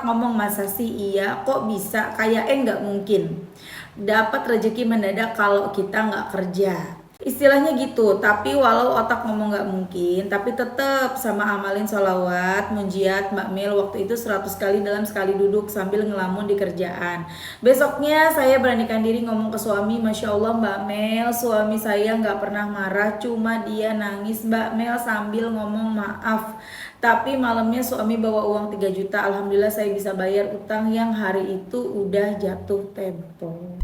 ngomong, masa sih iya, kok bisa, kayak nggak mungkin dapat rezeki mendadak kalau kita nggak kerja. Istilahnya gitu, tapi walau otak ngomong nggak mungkin, tapi tetap sama amalin sholawat, munjiat, Mbak Mel waktu itu 100 kali dalam sekali duduk sambil ngelamun di kerjaan. Besoknya saya beranikan diri ngomong ke suami, Masya Allah Mbak Mel, suami saya nggak pernah marah, cuma dia nangis Mbak Mel sambil ngomong maaf. Tapi malamnya suami bawa uang 3 juta, Alhamdulillah saya bisa bayar utang yang hari itu udah jatuh tempo.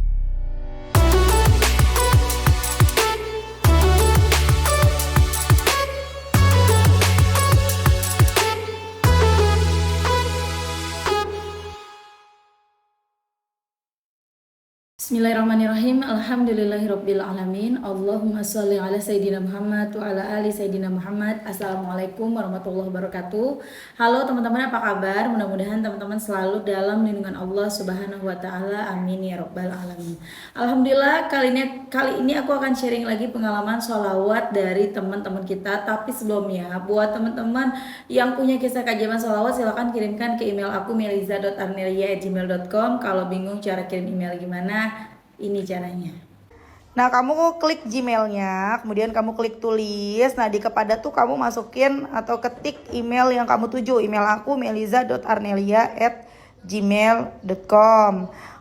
Bismillahirrahmanirrahim. Alhamdulillahirrabbilalamin. Allahumma sholli ala Sayyidina Muhammad wa ala ali Sayyidina Muhammad. Assalamualaikum warahmatullahi wabarakatuh. Halo teman-teman, apa kabar? Mudah-mudahan teman-teman selalu dalam lindungan Allah Subhanahu wa taala. Amin ya rabbal alamin. Alhamdulillah, kali ini aku akan sharing lagi pengalaman sholawat dari teman-teman kita. Tapi sebelumnya, buat teman-teman yang punya kisah keajaiban sholawat, silahkan kirimkan ke email aku meliza.arnelia@gmail.com. Kalau bingung cara kirim email gimana, ini caranya. Nah, kamu klik Gmailnya, kemudian kamu klik tulis. Nah, di kepada tuh kamu masukin atau ketik email yang kamu tuju. Email aku meliza.arnelia@gmail.com.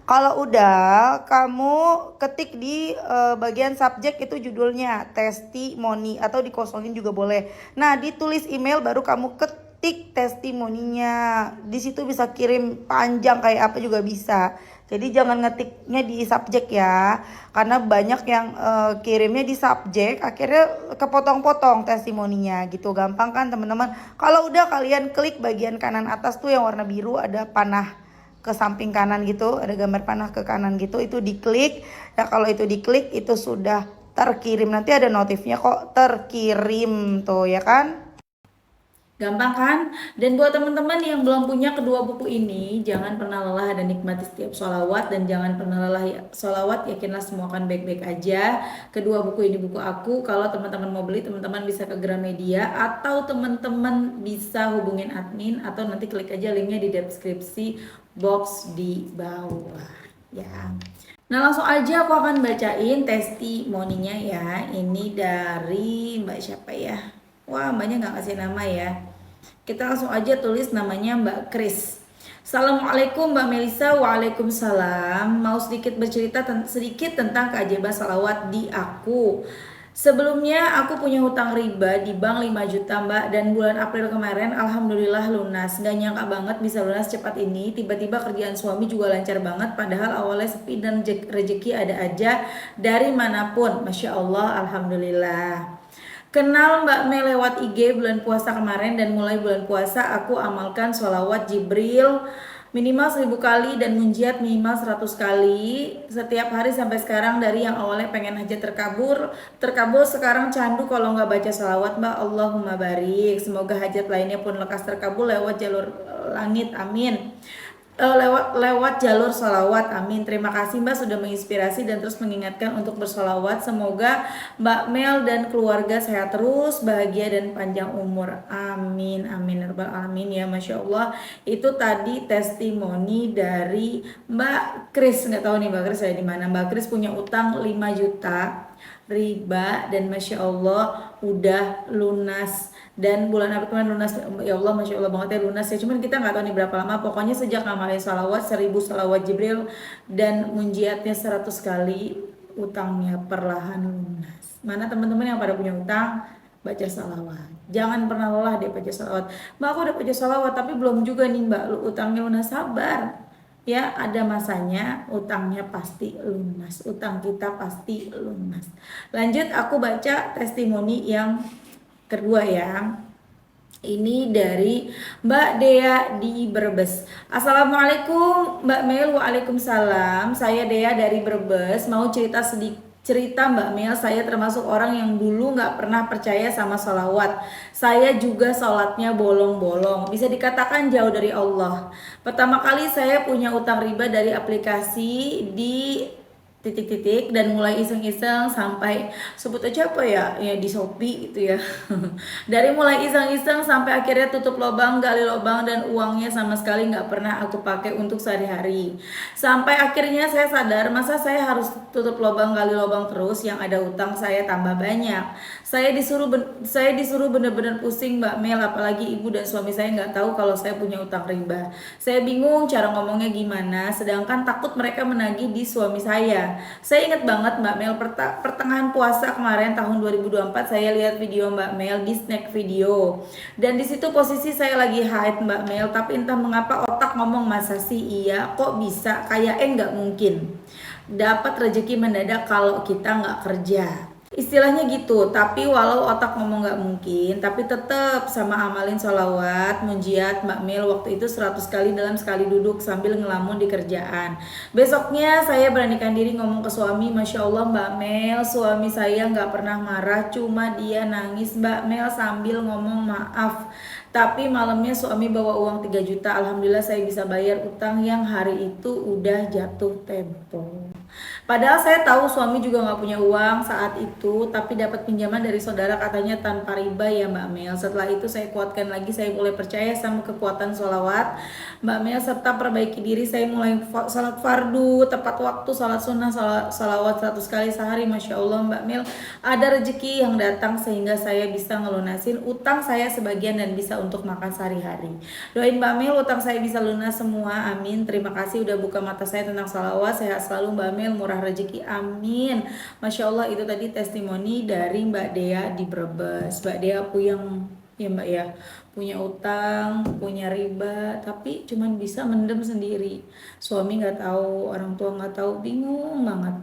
Kalau udah, kamu ketik di bagian subjek itu judulnya testimoni atau dikosongin juga boleh. Nah, ditulis email baru kamu ketik testimoninya. Di situ bisa kirim panjang kayak apa juga bisa. Jadi jangan ngetiknya di subjek ya, karena banyak yang kirimnya di subjek, akhirnya kepotong-potong testimoninya gitu. Gampang kan teman-teman? Kalau udah, kalian klik bagian kanan atas tuh yang warna biru, ada panah ke samping kanan gitu, ada gambar panah ke kanan gitu, itu diklik. Ya kalau itu diklik itu sudah terkirim, nanti ada notifnya kok terkirim tuh ya kan. Gampang kan? Dan buat teman-teman yang belum punya kedua buku ini, jangan pernah lelah dan nikmati setiap sholawat. Dan jangan pernah lelah sholawat, yakinlah semua akan baik-baik aja. Kedua buku ini buku aku. Kalau teman-teman mau beli, teman-teman bisa ke Gramedia, atau teman-teman bisa hubungin admin, atau nanti klik aja linknya di deskripsi box di bawah ya. Nah, langsung aja aku akan bacain testimoninya ya. Ini dari Mbak siapa ya? Wah, mbaknya nggak kasih nama ya. Kita langsung aja tulis namanya Mbak Kris. Assalamualaikum Mbak Melisa. Waalaikumsalam. Mau sedikit bercerita sedikit tentang keajaiban salawat di aku. Sebelumnya aku punya hutang riba di bank 5 juta Mbak, dan bulan April kemarin alhamdulillah lunas. Gak nyangka banget bisa lunas cepat ini. Tiba-tiba kerjaan suami juga lancar banget, padahal awalnya sepi dan rezeki ada aja dari manapun. Masya Allah, alhamdulillah. Kenal Mbak Mel lewat IG bulan puasa kemarin, dan mulai bulan puasa aku amalkan sholawat Jibril minimal 1000 kali dan munjiat minimal 100 kali setiap hari sampai sekarang. Dari yang awalnya pengen hajat terkabul, sekarang candu kalau nggak baca sholawat Mbak. Allahumma barik, semoga hajat lainnya pun lekas terkabul lewat jalur langit, amin. Lewat jalur sholawat, amin. Terima kasih Mbak sudah menginspirasi dan terus mengingatkan untuk bersholawat. Semoga Mbak Mel dan keluarga sehat terus, bahagia dan panjang umur, amin, amin alamin ya. Masya Allah, itu tadi testimoni dari Mbak Kris. Nggak tahu nih Mbak Kris ada di mana. Mbak Kris punya utang 5 juta riba, dan Masya Allah udah lunas. Dan bulan April kemarin lunas, ya Allah, Masya Allah banget ya lunas ya. Cuman kita nggak tahu nih berapa lama. Pokoknya sejak ngamalin salawat 1000 salawat Jibril dan munjiatnya 100 kali, utangnya perlahan lunas. Mana teman-teman yang pada punya utang, baca salawat. Jangan pernah lelah deh baca salawat. Mbak, aku udah baca salawat tapi belum juga nih Mbak utangnya lunas. Sabar ya, ada masanya utangnya pasti lunas. Utang kita pasti lunas. Lanjut, aku baca testimoni yang kedua ya. Ini dari Mbak Dea di Brebes. Assalamualaikum Mbak Mel. Waalaikumsalam. Saya Dea dari Brebes. Mau cerita Mbak Mel, saya termasuk orang yang dulu nggak pernah percaya sama sholawat. Saya juga sholatnya bolong-bolong, bisa dikatakan jauh dari Allah. Pertama kali saya punya utang riba dari aplikasi di titik-titik, dan mulai iseng-iseng sampai sebut aja apa ya di Shopee gitu ya. Dari mulai iseng-iseng sampai akhirnya tutup lubang, gali lubang, dan uangnya sama sekali nggak pernah aku pakai untuk sehari-hari. Sampai akhirnya saya sadar, masa saya harus tutup lubang gali lubang terus, yang ada utang saya tambah banyak. Saya disuruh bener-bener pusing Mbak Mel, apalagi ibu dan suami saya nggak tahu kalau saya punya utang riba. Saya bingung cara ngomongnya gimana, sedangkan takut mereka menagih di suami saya. Saya ingat banget Mbak Mel, pertengahan puasa kemarin tahun 2024 saya lihat video Mbak Mel di snack video. Dan di situ posisi saya lagi haid Mbak Mel, tapi entah mengapa otak ngomong masa sih iya, kok bisa, kayak nggak mungkin dapat rezeki mendadak kalau kita nggak kerja. Istilahnya gitu, tapi walau otak ngomong nggak mungkin, tapi tetap sama amalin sholawat, munjiat Mbak Mel waktu itu 100 kali dalam sekali duduk sambil ngelamun di kerjaan. Besoknya saya beranikan diri ngomong ke suami, Masya Allah Mbak Mel, suami saya nggak pernah marah, cuma dia nangis Mbak Mel sambil ngomong maaf. Tapi malamnya suami bawa uang 3 juta, Alhamdulillah saya bisa bayar utang yang hari itu udah jatuh tempo. Padahal saya tahu suami juga nggak punya uang saat itu, tapi dapat pinjaman dari saudara katanya tanpa riba ya Mbak Mel. Setelah itu saya kuatkan lagi, saya mulai percaya sama kekuatan sholawat Mbak Mel, serta perbaiki diri. Saya mulai salat fardu, tepat waktu, salat sunnah, sholawat 100 kali sehari. Masya Allah Mbak Mel, ada rezeki yang datang sehingga saya bisa ngelunasin utang saya sebagian dan bisa untuk makan sehari-hari. Doain Mbak Mel utang saya bisa lunas semua, amin. Terima kasih udah buka mata saya tentang sholawat. Sehat selalu Mbak Mel, murah rezeki, amin. Masya Allah, itu tadi testimoni dari Mbak Dea di Brebes. Mbak Dea Mbak ya, punya utang, punya riba, tapi cuman bisa mendem sendiri. Suami nggak tahu, orang tua nggak tahu, bingung banget.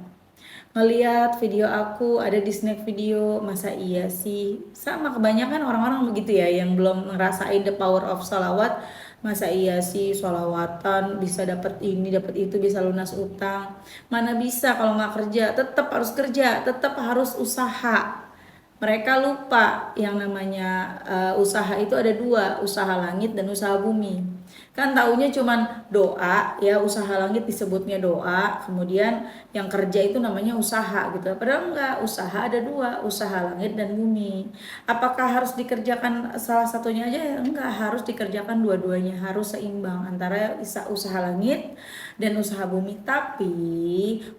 Ngeliat video aku ada di snack video, masa iya sih? Sama kebanyakan orang-orang begitu ya, yang belum ngerasain the power of salawat. Masa iya sih sholawatan bisa dapat ini dapat itu, bisa lunas utang? Mana bisa kalau nggak kerja. Tetap harus kerja, tetap harus usaha. Mereka lupa yang namanya usaha itu ada dua, usaha langit dan usaha bumi. Kan taunya cuman doa ya, usaha langit disebutnya doa, kemudian yang kerja itu namanya usaha gitu. Padahal enggak, usaha ada dua, usaha langit dan bumi. Apakah harus dikerjakan salah satunya aja? Enggak, harus dikerjakan dua-duanya, harus seimbang antara usaha langit dan usaha bumi. Tapi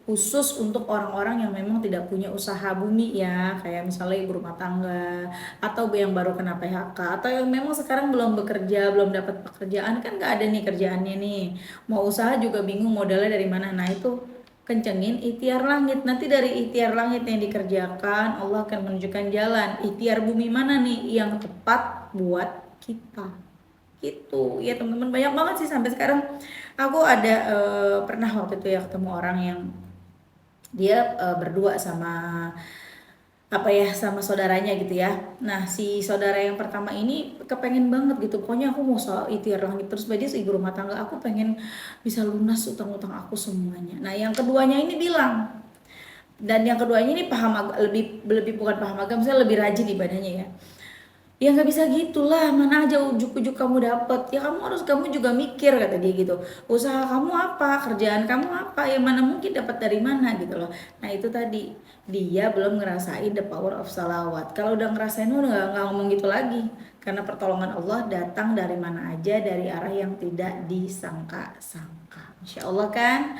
khusus untuk orang-orang yang memang tidak punya usaha bumi ya, kayak misalnya ibu rumah tangga, atau yang baru kena PHK, atau yang memang sekarang belum bekerja, belum dapat pekerjaan, kan nggak ada nih kerjaannya nih, mau usaha juga bingung modalnya dari mana. Nah itu kencengin ikhtiar langit, nanti dari ikhtiar langit yang dikerjakan Allah akan menunjukkan jalan. Ikhtiar bumi mana nih yang tepat buat kita gitu ya teman-teman. Banyak banget sih, sampai sekarang aku ada pernah waktu itu ya ketemu orang yang dia berdua sama sama saudaranya gitu ya. Nah si saudara yang pertama ini kepengen banget gitu, pokoknya aku mau soal ikhtiar langit terus, dia ibu rumah tangga, aku pengen bisa lunas utang-utang aku semuanya. Nah yang keduanya ini bilang, dan yang keduanya ini paham lebih bukan paham agama, misalnya lebih rajin ibadahnya ya. Ya nggak bisa gitulah, mana aja ujuk-ujuk kamu dapet, ya kamu juga mikir, kata dia gitu. Usaha kamu apa, kerjaan kamu apa, yang mana mungkin dapat dari mana gitu loh. Nah itu tadi, dia belum ngerasain the power of salawat. Kalau udah ngerasain udah nggak ngomong gitu lagi, karena pertolongan Allah datang dari mana aja, dari arah yang tidak disangka-sangka. Insya Allah kan.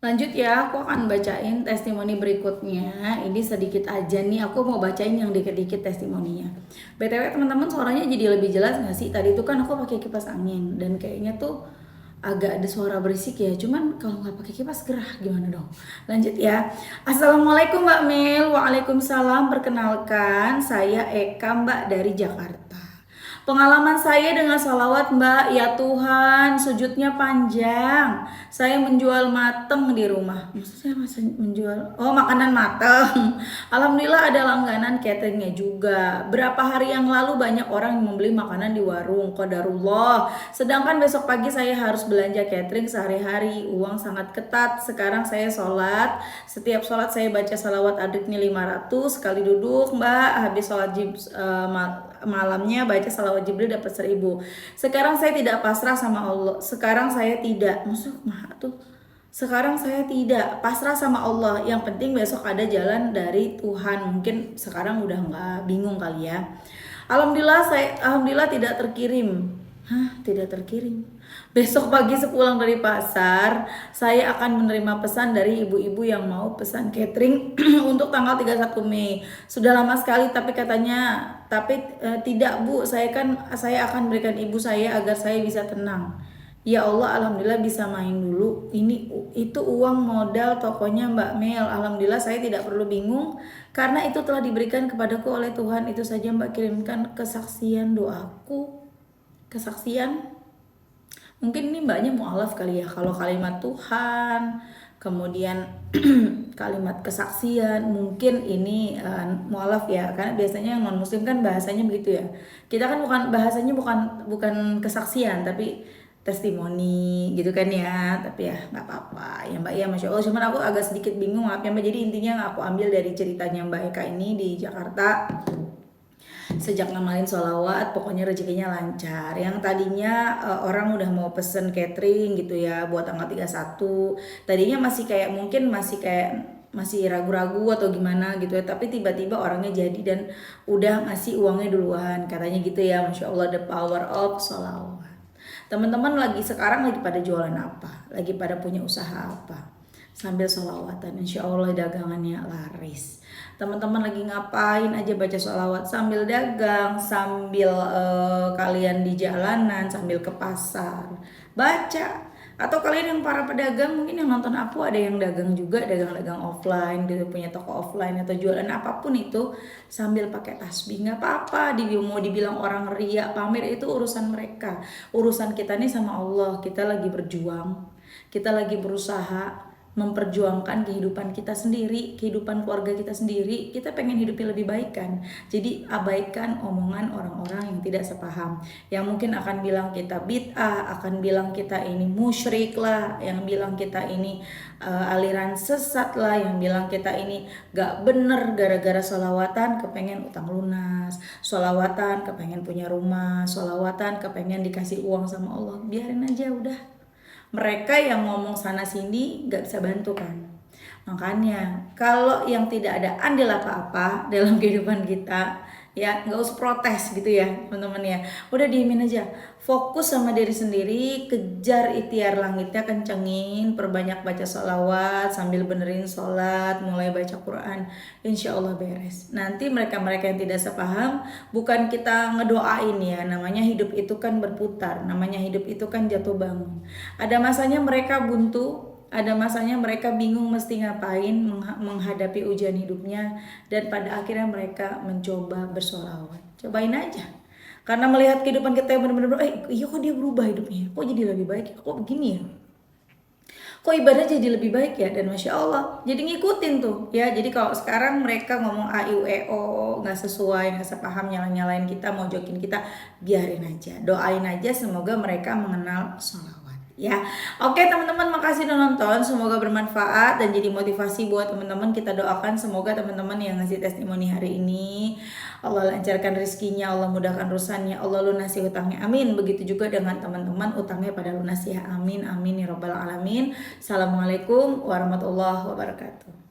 Lanjut ya, aku akan bacain testimoni berikutnya. Ini sedikit aja nih, aku mau bacain yang dikit-dikit testimoninya. BTW teman-teman, suaranya jadi lebih jelas gak sih? Tadi itu kan aku pakai kipas angin dan kayaknya tuh agak ada suara berisik ya. Cuman kalau nggak pakai kipas gerah gimana dong? Lanjut ya. Assalamualaikum Mbak Mel. Waalaikumsalam. Perkenalkan, saya Eka Mbak dari Jakarta. Pengalaman saya dengan salawat Mbak, ya Tuhan, sujudnya panjang. Saya menjual mateng di rumah. Maksudnya menjual? Oh, makanan mateng. Alhamdulillah ada langganan cateringnya juga. Berapa hari yang lalu banyak orang yang membeli makanan di warung, qadarullah. Sedangkan besok pagi saya harus belanja catering sehari-hari. Uang sangat ketat. Sekarang saya sholat. Setiap sholat saya baca salawat adiknya 500. Sekali duduk Mbak, habis sholat malamnya baca salawat Jibril dapat 1000. Sekarang saya tidak pasrah sama Allah. Sekarang saya tidak, maksud mah tuh Sekarang saya tidak, pasrah sama Allah. Yang penting besok ada jalan dari Tuhan. Mungkin sekarang udah nggak bingung kali ya. Alhamdulillah tidak terkirim. Hah, tidak terkirim. Besok pagi sepulang dari pasar, saya akan menerima pesan dari ibu-ibu yang mau pesan catering untuk tanggal 31 Mei. Sudah lama sekali tapi katanya, tidak Bu, saya akan berikan ibu saya agar saya bisa tenang. Ya Allah, alhamdulillah bisa main dulu. Itu uang modal tokonya Mbak Mel. Alhamdulillah saya tidak perlu bingung karena itu telah diberikan kepadaku oleh Tuhan. Itu saja Mbak, kirimkan kesaksian doaku. Kesaksian. Mungkin ini Mbaknya mualaf kali ya. Kalau kalimat Tuhan, kemudian kalimat kesaksian, mungkin ini mualaf ya. Karena biasanya yang non muslim kan bahasanya begitu ya. Kita kan bahasanya bukan kesaksian tapi testimoni gitu kan ya. Tapi ya nggak apa-apa ya Mbak ya, Masya Allah. Cuman aku agak sedikit bingung, maaf ya Mbak. Jadi intinya aku ambil dari ceritanya Mbak Eka ini di Jakarta. Sejak ngamalin sholawat pokoknya rezekinya lancar. Yang tadinya orang udah mau pesen catering gitu ya buat tanggal 31, tadinya masih ragu-ragu atau gimana gitu ya, tapi tiba-tiba orangnya jadi dan udah ngasih uangnya duluan katanya gitu ya. Masya Allah, the power of sholawat. Teman-teman sekarang lagi pada jualan apa, lagi pada punya usaha apa, sambil sholawatan, insya Allah dagangannya laris. Teman-teman lagi ngapain aja, baca sholawat sambil dagang, sambil kalian di jalanan, sambil ke pasar baca. Atau kalian yang para pedagang, mungkin yang nonton aku ada yang dagang juga, dagang offline gitu, punya toko offline atau jualan apapun itu sambil pakai tasbih, nggak apa-apa. Mau dibilang orang ria pamer itu urusan mereka. Urusan kita nih sama Allah. Kita lagi berjuang, kita lagi berusaha memperjuangkan kehidupan kita sendiri, kehidupan keluarga kita sendiri. Kita pengen hidupnya lebih baik kan. Jadi abaikan omongan orang-orang yang tidak sepaham, yang mungkin akan bilang kita bid'ah, akan bilang kita ini musyrik lah, yang bilang kita ini aliran sesat lah, yang bilang kita ini gak bener gara-gara sholawatan kepengen utang lunas, sholawatan kepengen punya rumah, sholawatan kepengen dikasih uang sama Allah. Biarin aja udah. Mereka yang ngomong sana sini gak bisa bantu kan. Makanya kalau yang tidak ada andil apa-apa dalam kehidupan kita, ya nggak usah protes gitu ya teman-teman ya. Udah diemin aja, fokus sama diri sendiri, kejar ikhtiar langitnya, kencengin, perbanyak baca sholawat sambil benerin sholat, mulai baca Quran, insya Allah beres. Nanti mereka-mereka yang tidak sepaham, bukan kita ngedoain ya, namanya hidup itu kan berputar, namanya hidup itu kan jatuh bangun. Ada masanya mereka buntu, ada masanya mereka bingung mesti ngapain menghadapi ujian hidupnya, dan pada akhirnya mereka mencoba bersholawat. Cobain aja. Karena melihat kehidupan kita yang benar-benar, iya kok dia berubah hidupnya, kok jadi lebih baik, kok begini ya, kok ibadah jadi lebih baik ya, dan Masya Allah jadi ngikutin tuh ya. Jadi kalau sekarang mereka ngomong AIUEO nggak sesuai, nggak sepaham, nyalain kita, mau jokin kita, biarin aja, doain aja semoga mereka mengenal sholawat ya. Oke teman-teman, makasih udah nonton, semoga bermanfaat dan jadi motivasi buat teman-teman. Kita doakan semoga teman-teman yang ngasih testimoni hari ini Allah lancarkan rezekinya, Allah mudahkan urusannya, Allah lunasi hutangnya, amin. Begitu juga dengan teman-teman, utangnya pada lunas ya, amin amin ya robbal alamin. Assalamualaikum warahmatullahi wabarakatuh.